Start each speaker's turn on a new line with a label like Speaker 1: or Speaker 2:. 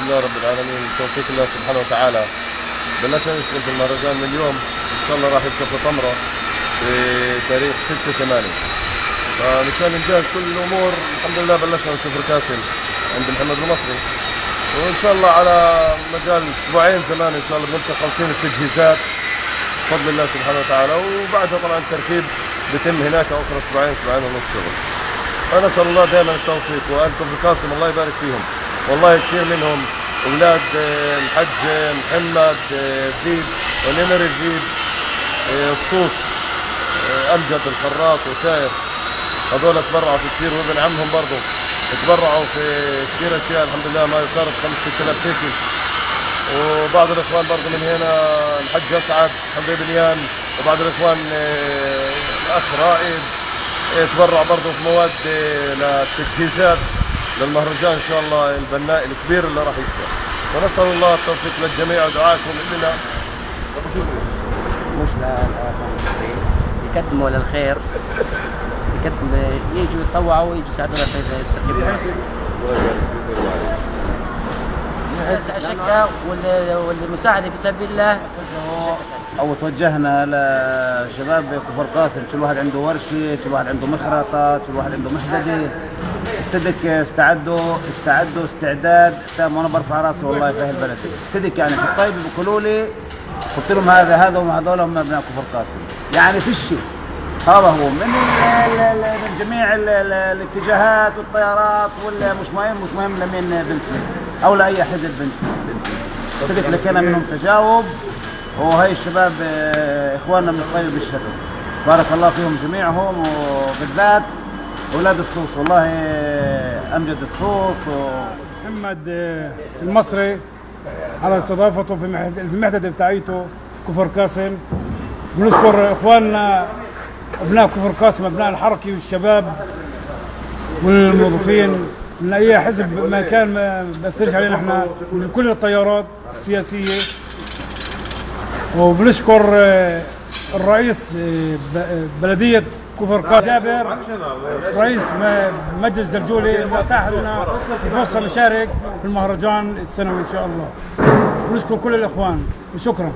Speaker 1: لله رب العالمين، توفيق الله سبحانه وتعالى. بلشنا نشتغل في المهرجان من اليوم، ان شاء الله راح يفتح في طمره في تاريخ 6/8. فمشان نجهز كل الامور الحمد لله بلشنا نشوف ركاسل عند محمد المصري، وان شاء الله على مجال اسبوعين زمان ان شاء الله بنبقى خالصين التجهيزات بفضل الله سبحانه وتعالى، وبعدها طبعا التركيب بيتم هناك اخر اسبوعين ونص شغل. فنسال الله دائما التوفيق، واهل كفر القاسم الله يبارك فيهم، والله كثير منهم اولاد الحج محمد زيد ونمر زيد الصوص امجد الخراط وسائر، هذول تبرعوا في كثير، وابن عمهم برضه تبرعوا في كثير اشياء الحمد لله ما يقارب 5-6,000 شيكل. وبعض الاخوان برضه من هنا الحج اسعد حمدي بنيان، وبعض الاخوان الاخ رائد تبرع برضه في مواد للتجهيزات للمهرجان ان شاء الله البناء الكبير اللي راح يفتح. ونسال الله التوفيق للجميع ودعائكم لنا.
Speaker 2: مش يقدموا للخير، يجوا يتطوعوا ويجوا يساعدونا في تركيب الناس. الأشقة والمساعدة في سبيل الله.
Speaker 3: أو توجهنا لشباب كفر قاسم، كل واحد عنده ورشة، كل واحد عنده مخرطة، كل واحد عنده محددة. صدق استعدوا استعداد تام، وانا برفع راسي والله في البلد. صدق يعني في الطيب بيقولوا لي قلت لهم هذا وهذول هم ابناء كفر قاسم، يعني في الشيء هذا هو من جميع الاتجاهات والطيارات، ولا مش مهم لمين بنت او لاي حزب بنت. صدق لكنا منهم تجاوب، وهي الشباب اخواننا من الطيب بيشهدوا، بارك الله فيهم جميعهم، وبالذات اولاد الصوص، والله امجد الصوص
Speaker 4: محمد المصري على استضافته في المحدده بتاعته كفر قاسم. بنشكر اخواننا ابناء كفر قاسم، ابناء الحركه والشباب والموظفين من اي حزب ما كان ما بأثرش علينا احنا، من كل التيارات السياسيه. وبنشكر الرئيس بلديه كفر قاسم جابر، رئيس مجلس جرجولي، اللي اتاح لنا فرصه نشارك في المهرجان السنوي ان شاء الله. ونشكر كل الاخوان وشكرا.